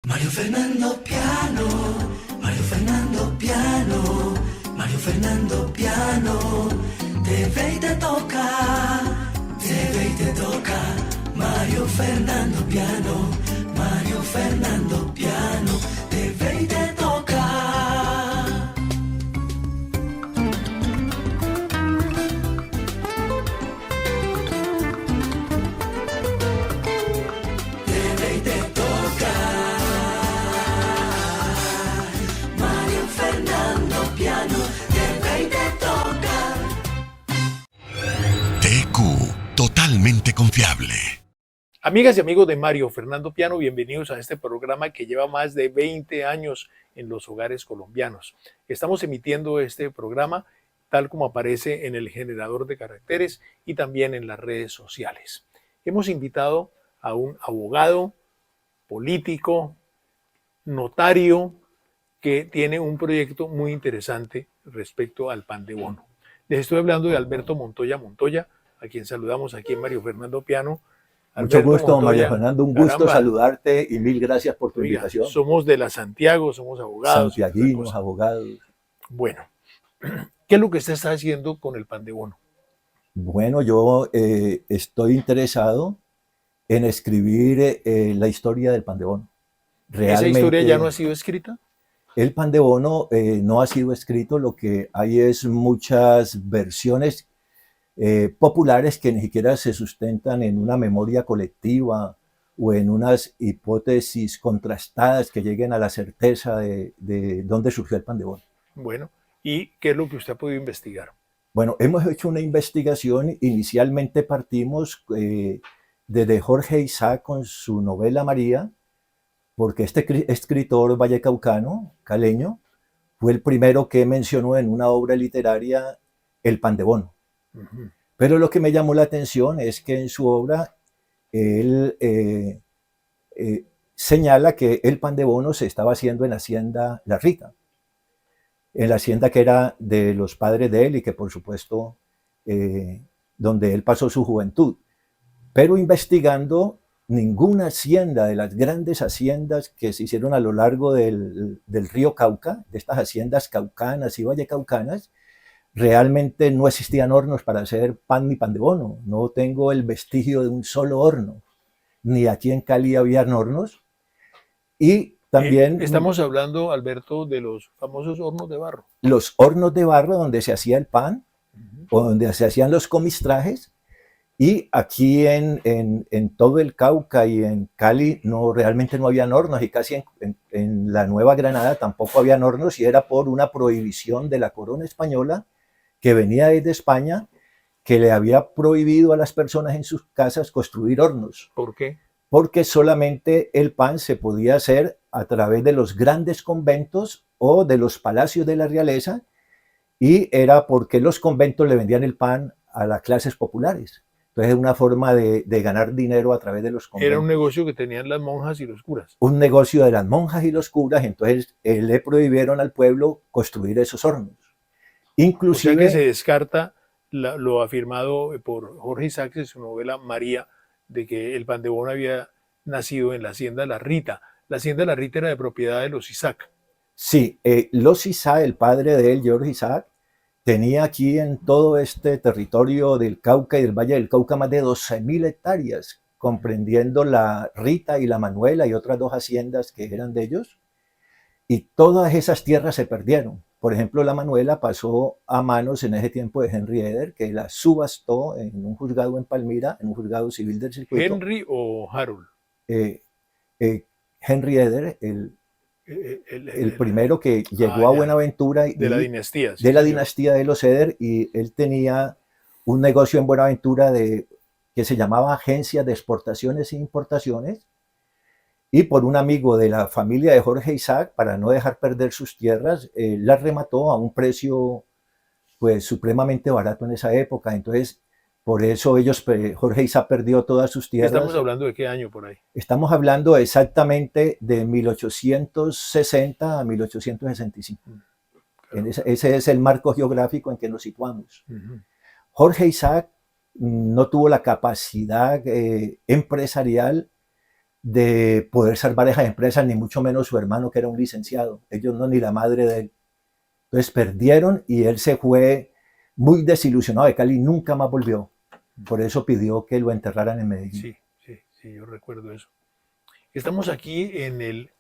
Mario Fernando Piano, Mario Fernando Piano, Mario Fernando Piano, te ve y te toca, te ve y te toca. Mario Fernando Piano, Mario Fernando Piano, te ve y te toca. Te ve y te toca. Mario Fernando Piano, te ve y te toca. TQ, totalmente confiable. Amigas y amigos de Mario Fernando Piano, bienvenidos a este programa que lleva más de 20 años en los hogares colombianos. Estamos emitiendo este programa tal como aparece en el generador de caracteres y también en las redes sociales. Hemos invitado a un abogado, político, notario, que tiene un proyecto muy interesante respecto al pan de bono. Les estoy hablando de Alberto Montoya Montoya, a quien saludamos aquí en Mario Fernando Piano. Mucho Alberto gusto, María Montoya, Fernando, un gusto caramba, saludarte y mil gracias por tu oiga, invitación. somos de la Santiago, somos abogados y otra Santiaguinos, cosa. abogados. Bueno, ¿qué es lo que usted está haciendo con el pan de bono? Bueno, yo estoy interesado en escribir la historia del pan de bono. ¿Esa historia ya no ha Realmente, sido escrita? el pan de bono no ha sido escrito, lo que hay es muchas versiones populares que ni siquiera se sustentan en una memoria colectiva o en unas hipótesis contrastadas que lleguen a la certeza de dónde surgió el pan de bono. Bueno, ¿y qué es lo que usted ha podido investigar? Bueno, hemos hecho una investigación. Inicialmente partimos desde Jorge Isaac con su novela María, porque este escritor vallecaucano, caleño, fue el primero que mencionó en una obra literaria el pan de bono. Ujú. Pero lo que me llamó la atención es que en su obra él señala que el pan de bono se estaba haciendo en Hacienda La Rita, en la hacienda que era de los padres de él y que por supuesto donde él pasó su juventud. Pero investigando, ninguna hacienda de las grandes haciendas que se hicieron a lo largo del río Cauca, de estas haciendas caucanas y vallecaucanas, realmente no existían hornos para hacer pan ni pan de bono. No tengo el vestigio de un solo horno, ni aquí en Cali habían hornos. Y también Estamos hablando, Alberto, de los famosos hornos de barro. los hornos de barro donde se hacía el pan, Ujú. o donde se hacían los comistrajes. Y aquí en todo el Cauca y en Cali realmente no habían hornos, y casi en la Nueva Granada tampoco habían hornos, y era por una prohibición de la corona española que venía desde España, que le había prohibido a las personas en sus casas construir hornos, ¿Por qué? porque solamente el pan se podía hacer a través de los grandes conventos o de los palacios de la realeza, y era porque los conventos le vendían el pan a las clases populares. Entonces es una forma de ganar dinero a través de los conventos. Era un negocio que tenían las monjas y los curas. Un negocio de las monjas y los curas. Entonces le prohibieron al pueblo construir esos hornos. O sea que se Inclusive, descarta lo afirmado por Jorge Isaacs en su novela María, de que el pan de bono había nacido en la hacienda La Rita. La hacienda La Rita era de propiedad de los Isaac. sí, los Isaac, el padre de él, George Isaac, tenía aquí en todo este territorio del Cauca y del Valle del Cauca más de 12.000 hectáreas, comprendiendo la Rita y la Manuela y otras dos haciendas que eran de ellos. Y todas esas tierras se perdieron. Por ejemplo, la Manuela pasó a manos en ese tiempo de Henry Eder, que la subastó en un juzgado en Palmira, en un juzgado civil del circuito. ¿Henry o Harold? Eh, eh, Henry Eder, el primero que llegó a ya, Buenaventura de la dinastía. Sí, de la señor. dinastía de los Eder, y él tenía un negocio en Buenaventura que se llamaba Agencia de Exportaciones e Importaciones, y por un amigo de la familia de Jorge Isaac, para no dejar perder sus tierras, las remató a un precio pues supremamente barato en esa época. Entonces, por eso Jorge Isaac perdió todas sus tierras. ¿Estamos hablando de qué año por ahí? Estamos hablando exactamente de 1860 a 1865. Ese es el marco geográfico en que nos situamos. Uh-huh. Jorge Isaac no tuvo la capacidad empresarial de poder salvar esas empresas, ni mucho menos su hermano que era un licenciado. Ellos no, ni la madre de él. Entonces perdieron y él se fue muy desilusionado de Cali, nunca más volvió. Por eso pidió que lo enterraran en Medellín. Sí, yo recuerdo eso. Estamos aquí en el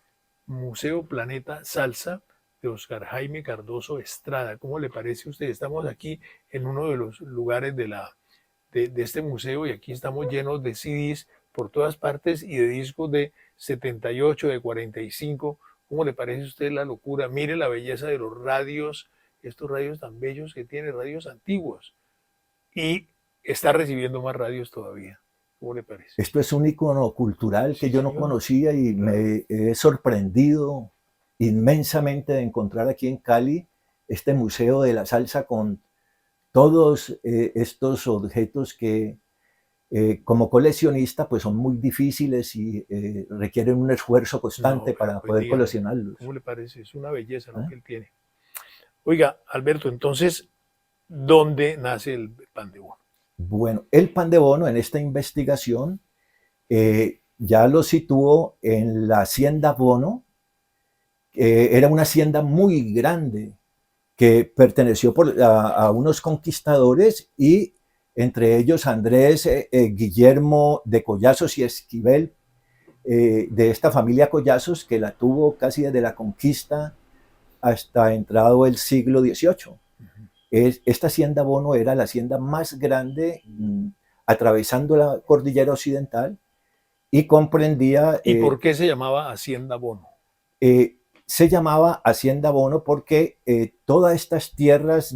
Museo Planeta Salsa de Oscar Jaime Cardoso Estrada. ¿Cómo le parece a usted? Estamos aquí en uno de los lugares de este museo y aquí estamos llenos de CDs por todas partes y de discos de 78, de 45. ¿Cómo le parece a usted la locura? Mire la belleza de los radios, estos radios tan bellos que tiene, radios antiguos. Y está recibiendo más radios todavía. ¿Cómo le parece? Esto es un icono cultural que yo no conocía y me he sorprendido inmensamente de encontrar aquí en Cali este Museo de la Salsa con todos estos objetos que como coleccionista pues son muy difíciles y requieren un esfuerzo constante para pues poder dígame, coleccionarlos. ¿cómo le parece? Es una belleza lo que él tiene. Oiga, Alberto, entonces, ¿dónde nace el pan de bono? Bueno, el pan de bono en esta investigación ya lo situó en la hacienda Bono. Era una hacienda muy grande que perteneció a unos conquistadores y entre ellos Andrés Guillermo de Collazos y Esquivel, de esta familia Collazos que la tuvo casi desde la conquista hasta entrado el siglo XVIII. Esta hacienda Bono era la hacienda más grande atravesando la cordillera occidental y comprendía... ¿Y por qué se llamaba Hacienda Bono? Se llamaba Hacienda Bono porque todas estas tierras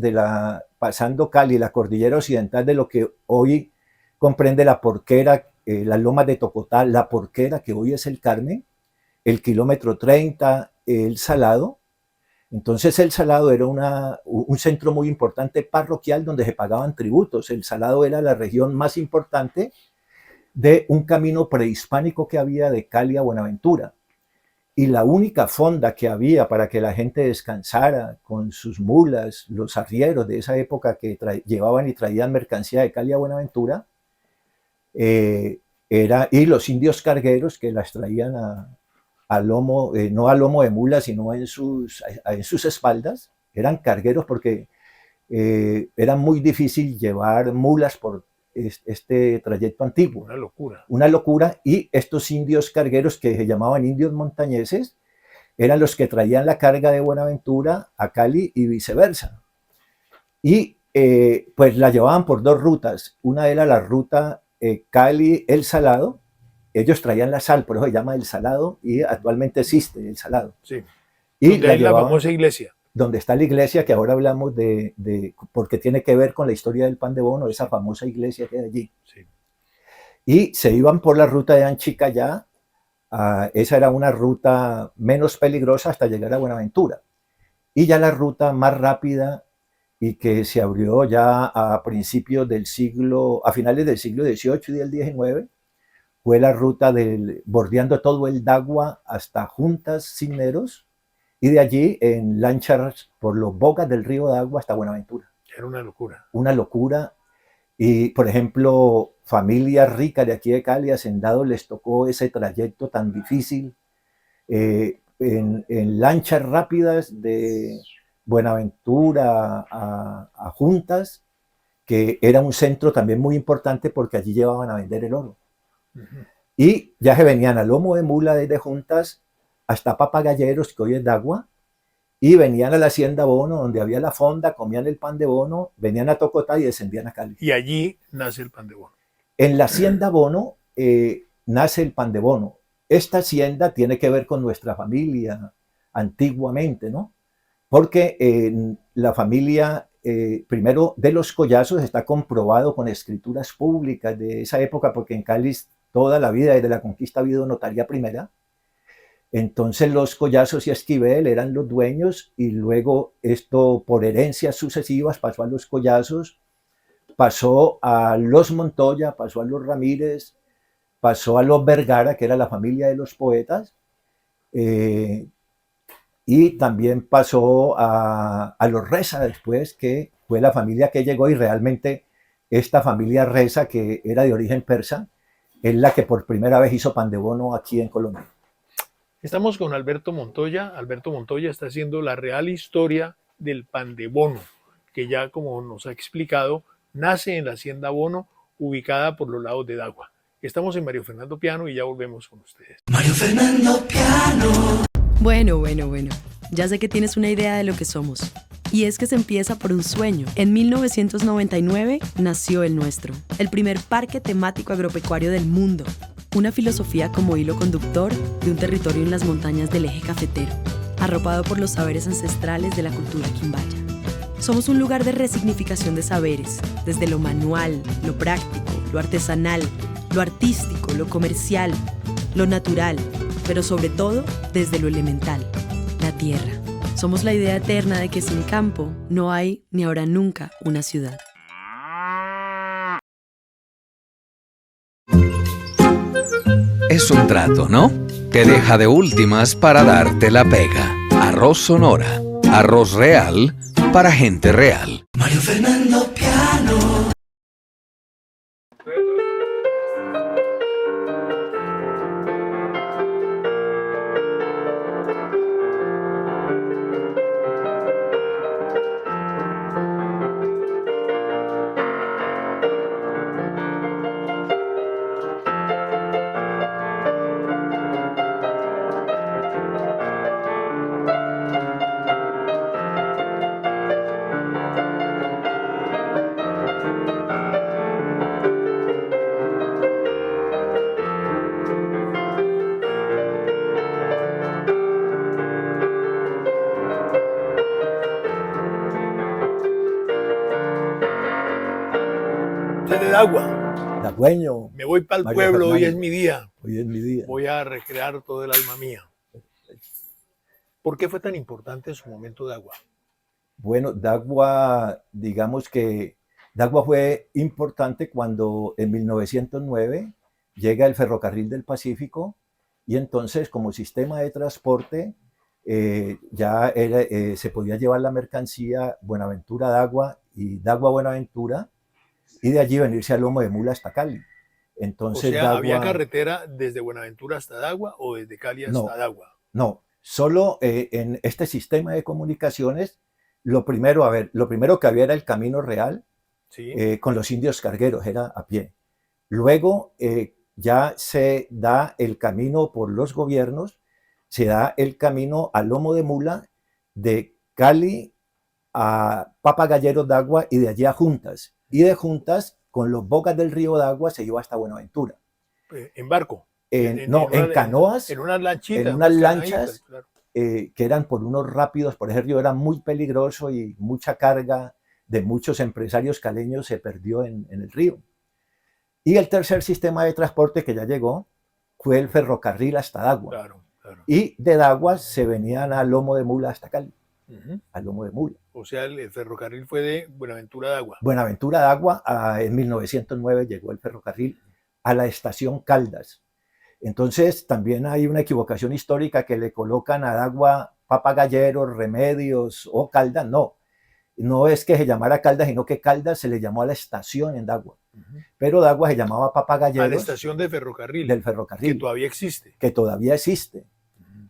pasando Cali, la cordillera occidental de lo que hoy comprende la Porquera, las lomas de Tocotá, la Porquera que hoy es el Carmen, el kilómetro 30, el Salado. Entonces el Salado era un centro muy importante parroquial donde se pagaban tributos. El Salado era la región más importante de un camino prehispánico que había de Cali a Buenaventura. Y la única fonda que había para que la gente descansara con sus mulas, los arrieros de esa época que llevaban y traían mercancía de Cali a Buenaventura, y los indios cargueros que las traían a lomo, no a lomo de mula, sino en sus espaldas, eran cargueros porque era muy difícil llevar mulas por este trayecto antiguo. Una locura. Una locura, y estos indios cargueros que se llamaban indios montañeses eran los que traían la carga de Buenaventura a Cali y viceversa. Y pues la llevaban por dos rutas. Una era la ruta Cali-El Salado. Ellos traían la sal, por eso se llama El Salado, y actualmente existe El Salado. Sí. Y donde hay la famosa iglesia. Donde está la iglesia, que ahora hablamos porque tiene que ver con la historia del pan de bono, esa famosa iglesia que hay allí. Sí. Y se iban por la ruta de Anchicayá, esa era una ruta menos peligrosa hasta llegar a Buenaventura. Y ya la ruta más rápida y que se abrió ya a finales del siglo XVIII y del XIX, fue la ruta bordeando todo el Dagua hasta Juntas, Cisneros, y de allí en lanchas por los bocas del río Dagua hasta Buenaventura. Era una locura. Una locura. Y, por ejemplo, familias ricas de aquí de Cali, hacendados, les tocó ese trayecto tan difícil en lanchas rápidas de Buenaventura a Juntas, que era un centro también muy importante porque allí llevaban a vender el oro. Y ya se venían a lomo de mula desde Juntas hasta Papagalleros, que hoy es Dagua, y venían a la hacienda Bono, donde había la fonda, comían el pan de bono, venían a Tocotá y descendían a Cali. Y allí nace el pan de bono. En la hacienda Bono nace el pan de bono. Esta hacienda tiene que ver con nuestra familia antiguamente, ¿no? Porque la familia, primero de los Collazos, está comprobado con escrituras públicas de esa época, porque en Cali toda la vida, desde la conquista, ha habido notaría primera. Entonces los Collazos y Esquivel eran los dueños y luego esto por herencias sucesivas pasó a los Collazos, pasó a los Montoya, pasó a los Ramírez, pasó a los Vergara, que era la familia de los poetas, y también pasó a los Reza después, que fue la familia que llegó, y realmente esta familia Reza, que era de origen persa, es la que por primera vez hizo pan de bono aquí en Colombia. Estamos con Alberto Montoya. Alberto Montoya está haciendo la real historia del pan de bono, que ya como nos ha explicado, nace en la hacienda Bono, ubicada por los lados de Dagua. Estamos en Mario Fernando Piano y ya volvemos con ustedes. Mario Fernando Piano. Bueno. Ya sé que tienes una idea de lo que somos. Y es que se empieza por un sueño. En 1999 nació el nuestro, el primer parque temático agropecuario del mundo. Una filosofía como hilo conductor de un territorio en las montañas del eje cafetero, arropado por los saberes ancestrales de la cultura quimbaya. Somos un lugar de resignificación de saberes, desde lo manual, lo práctico, lo artesanal, lo artístico, lo comercial, lo natural, pero sobre todo desde lo elemental, la tierra. Somos la idea eterna de que sin campo no hay ni habrá nunca una ciudad. Es un trato, ¿no? Te deja de últimas para darte la pega. Arroz Sonora. Arroz real para gente real. Mario Fernando Piano. De Dagua. Dagüeño. Me voy para el Mario pueblo, hoy Fernández. es mi día. Hoy es mi día. Voy a recrear todo el alma mía. ¿Por qué fue tan importante en su momento Dagua? Bueno, Dagua, digamos que Dagua fue importante cuando en 1909 llega el ferrocarril del Pacífico y entonces como sistema de transporte se podía llevar la mercancía Buenaventura a Dagua y Dagua a Buenaventura y de allí venirse a Lomo de Mula hasta Cali. Entonces, O sea, Dagua, ¿había carretera desde Buenaventura hasta Dagua o desde Cali hasta Dagua? No, solo en este sistema de comunicaciones, lo primero que había era el camino real, Sí. con los indios cargueros, era a pie. Luego ya se da el camino por los gobiernos, se da el camino a Lomo de Mula, de Cali a Papagayero Dagua y de allí a Juntas. Y de Juntas, con los bocas del río Dagua, se iba hasta Buenaventura. ¿En barco? En canoas, en unas lanchitas. en unas unas lanchas, canaditas, claro. que eran por unos rápidos, por ese río era muy peligroso y mucha carga de muchos empresarios caleños se perdió en el río. Y el tercer sistema de transporte que ya llegó fue el ferrocarril hasta Dagua. Claro. Y de Dagua se venían a Lomo de Mula hasta Cali, a Lomo de Mula. O sea, el ferrocarril fue de Buenaventura a Dagua. Buenaventura a Dagua, en 1909 llegó el ferrocarril a la estación Caldas. Entonces también hay una equivocación histórica que le colocan a Dagua Papagayeros, Remedios o Caldas. No es que se llamara Caldas, sino que Caldas se le llamó a la estación en Dagua. Pero Dagua se llamaba Papagayeros. A la estación de ferrocarril. Del ferrocarril. Que todavía existe. Que todavía existe.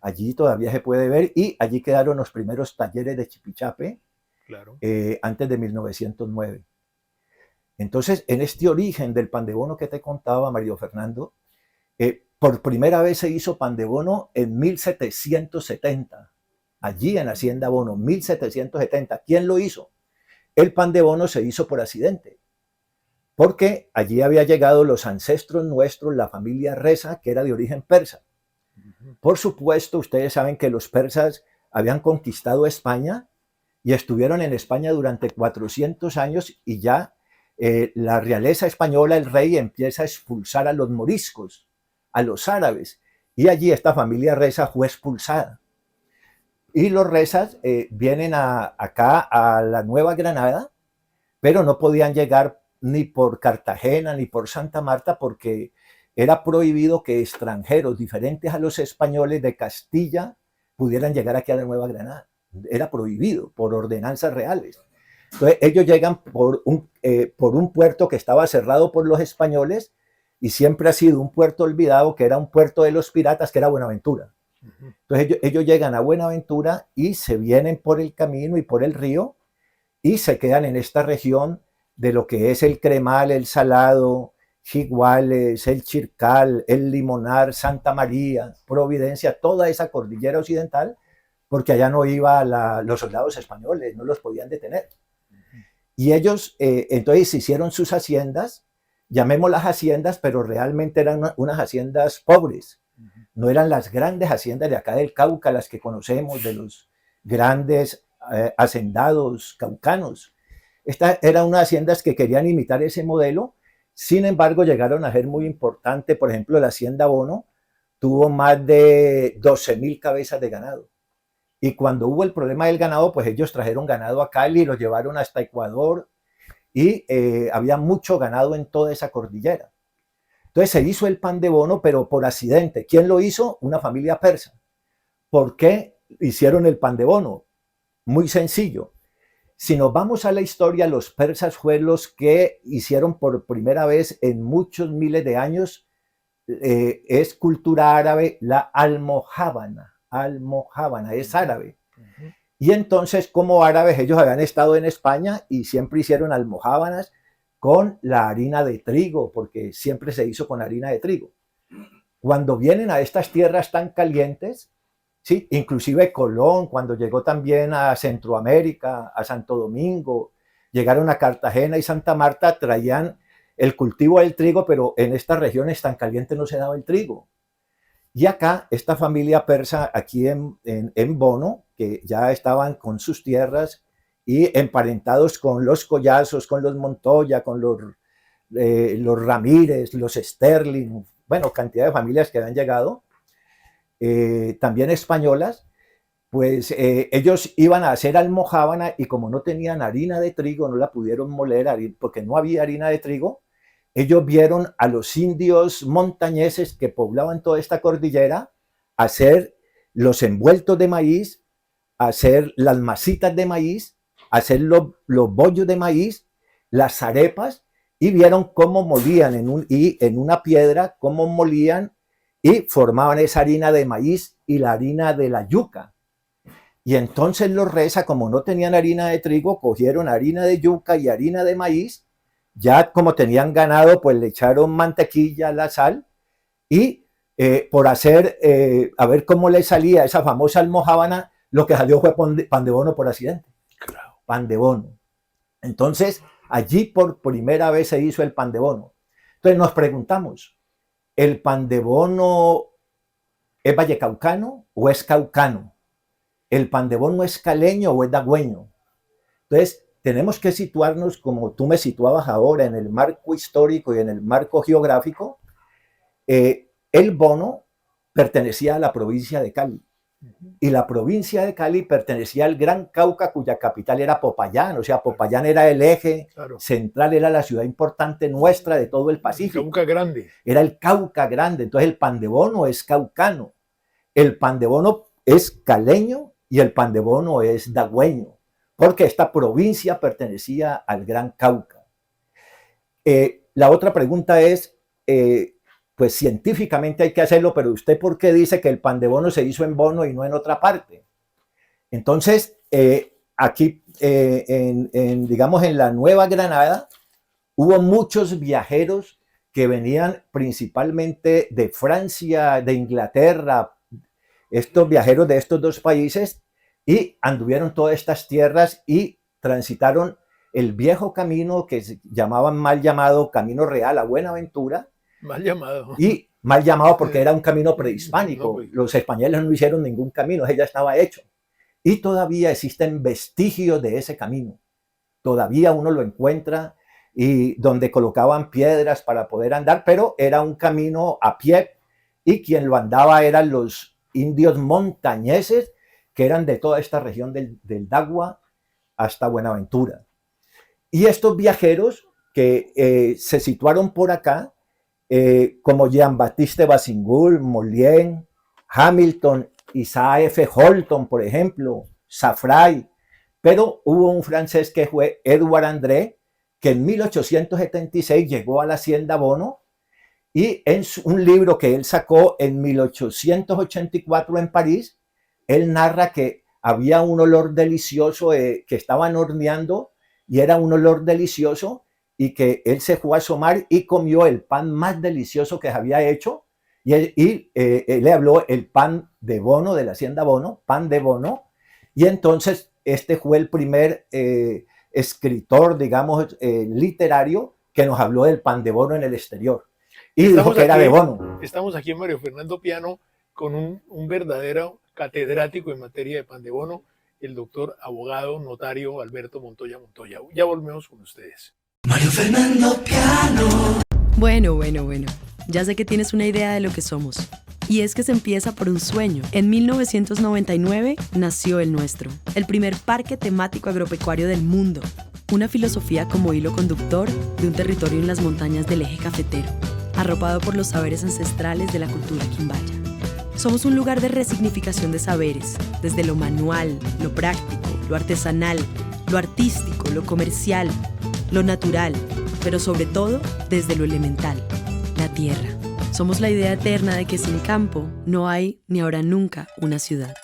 Allí todavía se puede ver y allí quedaron los primeros talleres de Chipichape, claro. Antes de 1909. Entonces, en este origen del pan de bono que te contaba, Mario Fernando, por primera vez se hizo pan de bono en 1770, allí en Hacienda Bono, 1770. ¿Quién lo hizo? El pan de bono se hizo por accidente, porque allí había llegado los ancestros nuestros, la familia Reza, que era de origen persa. Por supuesto, ustedes saben que los persas habían conquistado España y estuvieron en España durante 400 años y ya la realeza española, el rey, empieza a expulsar a los moriscos, a los árabes, y allí esta familia Reza fue expulsada. Y los Rezas vienen acá a la Nueva Granada, pero no podían llegar ni por Cartagena ni por Santa Marta porque era prohibido que extranjeros diferentes a los españoles de Castilla pudieran llegar aquí a la Nueva Granada. Era prohibido por ordenanzas reales. Entonces ellos llegan por un puerto que estaba cerrado por los españoles y siempre ha sido un puerto olvidado, que era un puerto de los piratas, que era Buenaventura. Entonces ellos llegan a Buenaventura y se vienen por el camino y por el río y se quedan en esta región de lo que es el Cremal, el Salado, Jiguales, el Chircal, el Limonar, Santa María, Providencia, toda esa cordillera occidental, porque allá no iban los soldados españoles, no los podían detener. Y ellos entonces hicieron sus haciendas, llamémoslas haciendas, pero realmente eran unas haciendas pobres. No eran las grandes haciendas de acá del Cauca, las que conocemos, de los grandes hacendados caucanos. Estas eran unas haciendas que querían imitar ese modelo, sin embargo llegaron a ser muy importantes. Por ejemplo, la hacienda Bono tuvo más de 12.000 cabezas de ganado. Y cuando hubo el problema del ganado, pues ellos trajeron ganado a Cali y lo llevaron hasta Ecuador y había mucho ganado en toda esa cordillera. Entonces se hizo el pan de bono, pero por accidente. ¿Quién lo hizo? Una familia persa. ¿Por qué hicieron el pan de bono? Muy sencillo. Si nos vamos a la historia, los persas fueron los que hicieron por primera vez en muchos miles de años, es cultura árabe, la almojábana. Almojábana, es árabe. Y entonces, como árabes, ellos habían estado en España y siempre hicieron almojábanas con la harina de trigo, porque siempre se hizo con harina de trigo. Cuando vienen a estas tierras tan calientes, ¿sí? Inclusive Colón, cuando llegó también a Centroamérica, a Santo Domingo, llegaron a Cartagena y Santa Marta, traían el cultivo del trigo, pero en estas regiones tan calientes no se daba el trigo. Y acá, esta familia persa, aquí en Bono, que ya estaban con sus tierras y emparentados con los Collazos, con los Montoya, con los Ramírez, los Sterling, bueno, cantidad de familias que habían llegado, también españolas, pues ellos iban a hacer almojábana y como no tenían harina de trigo, no la pudieron moler porque no había harina de trigo. Ellos vieron a los indios montañeses que poblaban toda esta cordillera hacer los envueltos de maíz, hacer las masitas de maíz, hacer los bollos de maíz, las arepas, y vieron cómo molían en una piedra, cómo molían y formaban esa harina de maíz y la harina de la yuca. Y entonces los reza, como no tenían harina de trigo, cogieron harina de yuca y harina de maíz. Ya como tenían ganado, pues le echaron mantequilla, la sal, y por hacer, a ver cómo le salía esa famosa almojábana, lo que salió fue pan de bono por accidente. Claro. Pan de bono. Entonces, allí por primera vez se hizo el pan de bono. Entonces nos preguntamos, ¿el pan de bono es vallecaucano o es caucano? ¿El pan de bono es caleño o es dagüeño? Entonces, tenemos que situarnos, como tú me situabas ahora, en el marco histórico y en el marco geográfico. El bono pertenecía a la provincia de Cali. Y la provincia de Cali pertenecía al Gran Cauca, cuya capital era Popayán. O sea, Popayán era el eje central, era la ciudad importante nuestra de todo el Pacífico. El Cauca Grande. Era el Cauca Grande. Entonces el pan de bono es caucano. El pan de bono es caleño y el pan de bono es dagüeño, porque esta provincia pertenecía al Gran Cauca. La otra pregunta es, pues científicamente hay que hacerlo, pero ¿usted por qué dice que el pan de bono se hizo en Bono y no en otra parte? Entonces, aquí, digamos, en la Nueva Granada, hubo muchos viajeros que venían principalmente de Francia, de Inglaterra, estos viajeros de estos dos países, y anduvieron todas estas tierras y transitaron el viejo camino que se llamaban mal llamado Camino Real a Buenaventura. Mal llamado. Y mal llamado porque era un camino prehispánico. Los españoles no hicieron ningún camino, ya estaba hecho. Y todavía existen vestigios de ese camino. Todavía uno lo encuentra y donde colocaban piedras para poder andar, pero era un camino a pie y quien lo andaba eran los indios montañeses que eran de toda esta región del Dagua hasta Buenaventura. Y estos viajeros que se situaron por acá, como Jean-Baptiste Basingul, Mollien, Hamilton, Isaac F. Holton, por ejemplo, Safray, pero hubo un francés que fue Edouard André, que en 1876 llegó a la hacienda Bono Y en un libro que él sacó en 1884 en París, él narra que había un olor delicioso que estaban horneando y era un olor delicioso y que él se fue a asomar y comió el pan más delicioso que había hecho y él le habló el pan de Bono, de la hacienda Bono, pan de Bono, y entonces este fue el primer escritor, digamos, literario que nos habló del pan de Bono en el exterior. Y dijo que era de Bono. Estamos aquí en Mario Fernando Piano con un verdadero catedrático en materia de pan de bono, el doctor abogado notario Alberto Montoya Montoya. Ya volvemos con ustedes. Mario Fernando Piano. Bueno. Ya sé que tienes una idea de lo que somos. Y es que se empieza por un sueño. En 1999 nació el nuestro, el primer parque temático agropecuario del mundo. Una filosofía como hilo conductor de un territorio en las montañas del eje cafetero, arropado por los saberes ancestrales de la cultura quimbaya. Somos un lugar de resignificación de saberes, desde lo manual, lo práctico, lo artesanal, lo artístico, lo comercial, lo natural, pero sobre todo desde lo elemental, la tierra. Somos la idea eterna de que sin campo no hay ni habrá nunca una ciudad.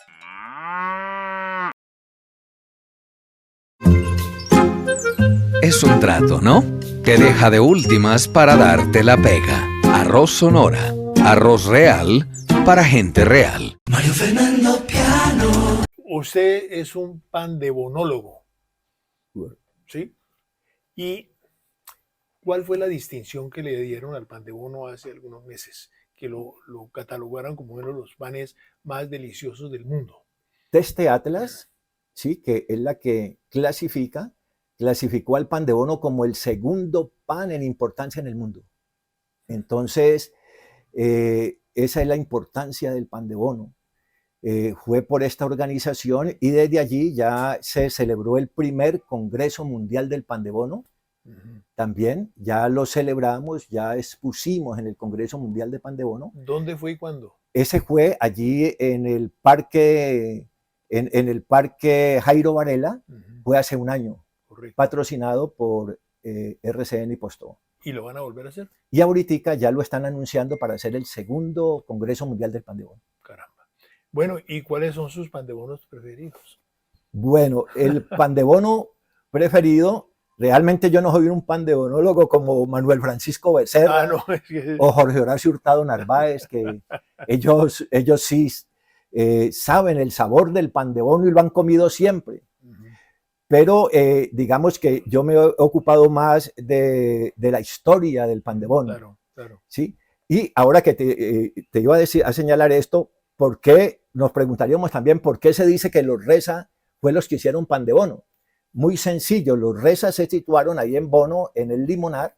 Es un trato, ¿no? Que deja de últimas para darte la pega. Arroz Sonora. Arroz real para gente real. Mario Fernando Piano. Usted es un pandebonólogo, ¿sí? ¿Y cuál fue la distinción que le dieron al pan de bono hace algunos meses? Que lo catalogaron como uno de los panes más deliciosos del mundo. Teste Atlas, sí, que es la que clasificó al pan de bono como el segundo pan en importancia en el mundo. Entonces, esa es la importancia del pan de bono. Fue por esta organización y desde allí ya se celebró el primer Congreso Mundial del Pan de Bono. También ya lo celebramos, ya expusimos en el Congreso Mundial de Pan de Bono. ¿Dónde fue y cuándo? Ese fue allí en el parque, en el parque Jairo Varela, fue hace un año. Correcto. Patrocinado por RCN y Postó. ¿Y lo van a volver a hacer? Y ahorita ya lo están anunciando para hacer el segundo Congreso Mundial del Pan de Bono. Caramba. Bueno, ¿y cuáles son sus pan de bonos preferidos? Bueno, el pan de bono preferido, realmente yo no soy un pan de bonólogo como Manuel Francisco Becerra o Jorge Horacio Hurtado Narváez, que ellos sí saben el sabor del pan de bono y lo han comido siempre. Pero digamos que yo me he ocupado más de la historia del pan de bono. Claro. ¿Sí? Y ahora que te iba a señalar esto, ¿por qué? Nos preguntaríamos también por qué se dice que los Reza fue los que hicieron pan de bono. Muy sencillo, los Reza se situaron ahí en Bono, en el Limonar,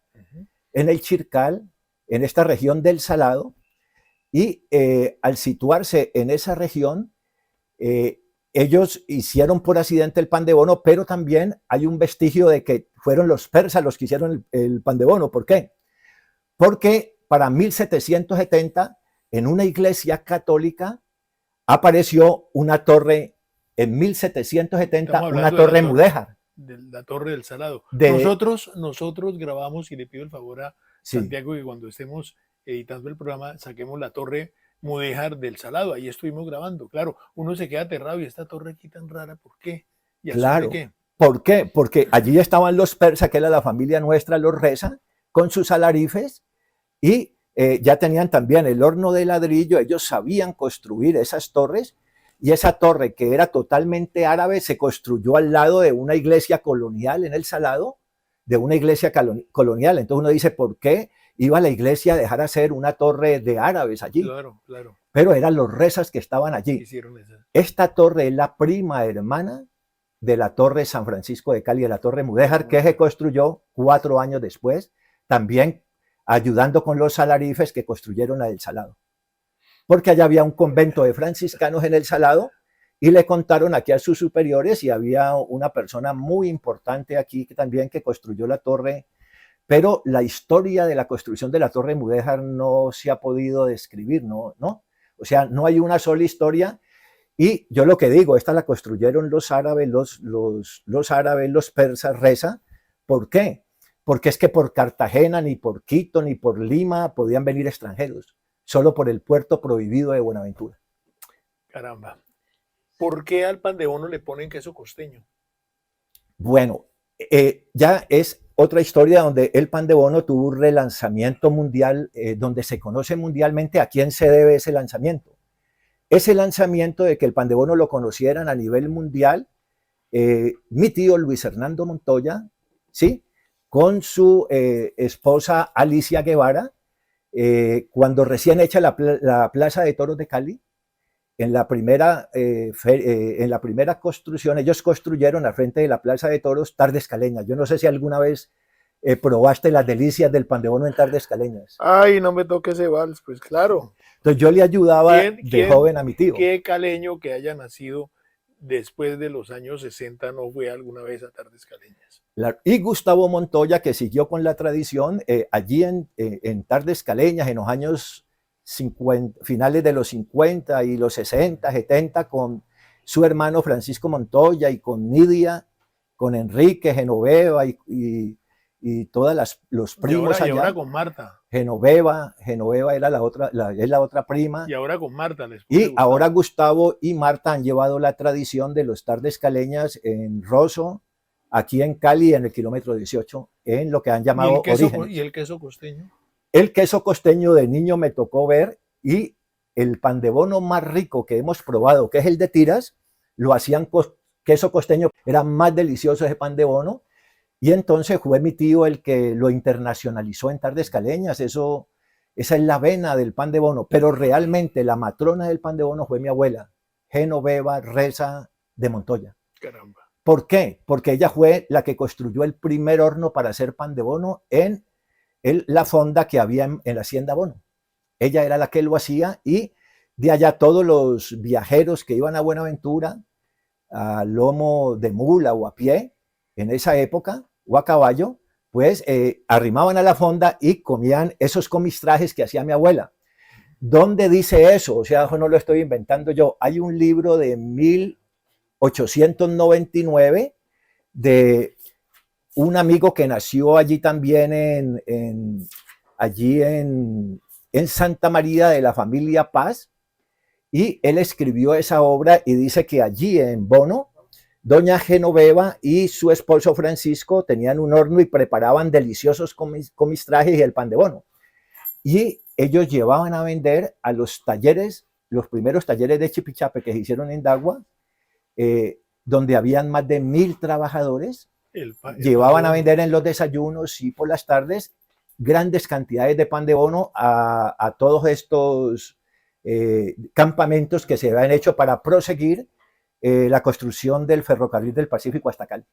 en el Chircal, en esta región del Salado, y al situarse en esa región, ellos hicieron por accidente el pan de bono, pero también hay un vestigio de que fueron los persas los que hicieron el pan de bono. ¿Por qué? Porque para 1770, en una iglesia católica, apareció una torre, en 1770, una torre mudéjar. De la Torre del Salado. Nosotros grabamos, y le pido el favor a Santiago que cuando estemos editando el programa, saquemos la Torre Mudéjar del Salado. Ahí estuvimos grabando. Claro, uno se queda aterrado, y esta torre aquí tan rara, ¿por qué? ¿Y claro. qué? ¿Por qué? Porque allí estaban los persas, que era la familia nuestra, los Reza, con sus alarifes, y ya tenían también el horno de ladrillo. Ellos sabían construir esas torres, y esa torre, que era totalmente árabe, se construyó al lado de una iglesia colonial en el Salado, de una iglesia colonial. Entonces uno dice, ¿por qué iba la iglesia a dejar hacer una torre de árabes allí? Claro. Pero eran los Rezas que estaban allí. Esta torre es la prima hermana de la Torre San Francisco de Cali, de la Torre Mudéjar, que se construyó 4 años después, también ayudando con los alarifes que construyeron la del Salado. Porque allá había un convento de franciscanos en el Salado, y le contaron aquí a sus superiores, y había una persona muy importante aquí que construyó la torre, pero la historia de la construcción de la Torre Mudéjar no se ha podido describir, ¿no? O sea, no hay una sola historia, y yo lo que digo, esta la construyeron los árabes, los árabes, los persas, Reza. ¿Por qué? porque es que por Cartagena, ni por Quito, ni por Lima podían venir extranjeros, solo por el puerto prohibido de Buenaventura. Caramba. ¿Por qué al pan de bono le ponen queso costeño? Bueno, ya es otra historia donde el pan de bono tuvo un relanzamiento mundial, donde se conoce mundialmente a quién se debe ese lanzamiento. Ese lanzamiento de que el pan de bono lo conocieran a nivel mundial, mi tío Luis Hernando Montoya, ¿sí?, con su esposa Alicia Guevara, cuando recién hecha la Plaza de Toros de Cali, en la primera construcción, ellos construyeron al frente de la Plaza de Toros Tardes Caleñas. Yo no sé si alguna vez probaste las delicias del pan de bono en Tardes Caleñas. Ay, no me toque ese vals, pues claro. Entonces yo le ayudaba de joven a mi tío. ¿Qué caleño que haya nacido después de los años 60 no fue alguna vez a Tardes Caleñas? Y Gustavo Montoya, que siguió con la tradición, allí en Tardes Caleñas, en los años 50, finales de los 50 y los 60, 70, con su hermano Francisco Montoya y con Nidia, con Enrique, Genoveva y todos los primos y ahora allá. con Marta. Genoveva era es la otra prima. Y ahora con Marta. Y ahora Gustavo y Marta han llevado la tradición de los Tardes Caleñas en Rosso, aquí en Cali, en el kilómetro 18, en lo que han llamado Orígenes. ¿Y el queso costeño? El queso costeño de niño me tocó ver, y el pan de bono más rico que hemos probado, que es el de tiras, lo hacían queso costeño. Era más delicioso ese pan de bono. Y entonces fue mi tío el que lo internacionalizó en Tardes Caleñas. Esa es la vena del pan de bono. Pero realmente la matrona del pan de bono fue mi abuela, Genoveva Reza de Montoya. Caramba. ¿Por qué? Porque ella fue la que construyó el primer horno para hacer pan de bono en la fonda que había en la Hacienda Bono. Ella era la que lo hacía, y de allá todos los viajeros que iban a Buenaventura, a lomo de mula o a pie, en esa época, o a caballo, pues arrimaban a la fonda y comían esos comistrajes que hacía mi abuela. ¿Dónde dice eso? O sea, no lo estoy inventando yo. Hay un libro de 1899 de un amigo que nació allí también allí en Santa María, de la familia Paz, y él escribió esa obra y dice que allí en Bono, doña Genoveva y su esposo Francisco tenían un horno y preparaban deliciosos comistrajes y el pan de bono. Y ellos llevaban a vender a los talleres, los primeros talleres de Chipichape que se hicieron en Dagua, donde habían más de 1000 trabajadores. Llevaban a vender en los desayunos y por las tardes grandes cantidades de pan de bono a todos estos campamentos que se habían hecho para proseguir la construcción del ferrocarril del Pacífico hasta Cali.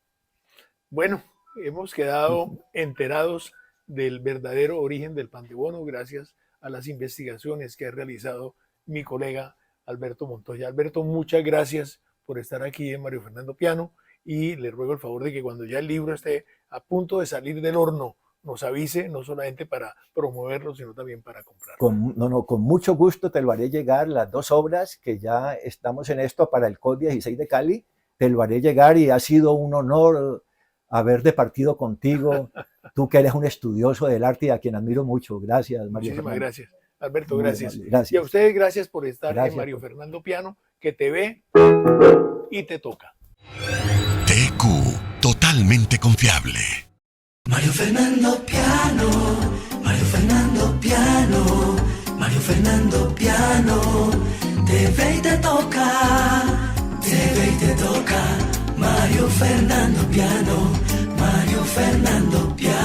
Bueno, hemos quedado enterados del verdadero origen del pan de bono gracias a las investigaciones que ha realizado mi colega Alberto Montoya. Alberto, muchas gracias por estar aquí en Mario Fernando Piano, y le ruego el favor de que cuando ya el libro esté a punto de salir del horno, nos avise, no solamente para promoverlo, sino también para comprarlo. Con mucho gusto te lo haré llegar, las 2 obras que ya estamos en esto para el COD 16 de Cali, te lo haré llegar, y ha sido un honor haber departido contigo, tú que eres un estudioso del arte y a quien admiro mucho. Gracias, Mario. Muchísimas Fernando. gracias, Alberto, gracias. Gracias. Y a ustedes gracias por estar Gracias. en Mario Fernando Piano, que te ve y te toca. TQ, totalmente confiable. Mario Fernando Piano, Mario Fernando Piano, Mario Fernando Piano, te ve y te toca, te ve y te toca. Mario Fernando Piano, Mario Fernando Piano.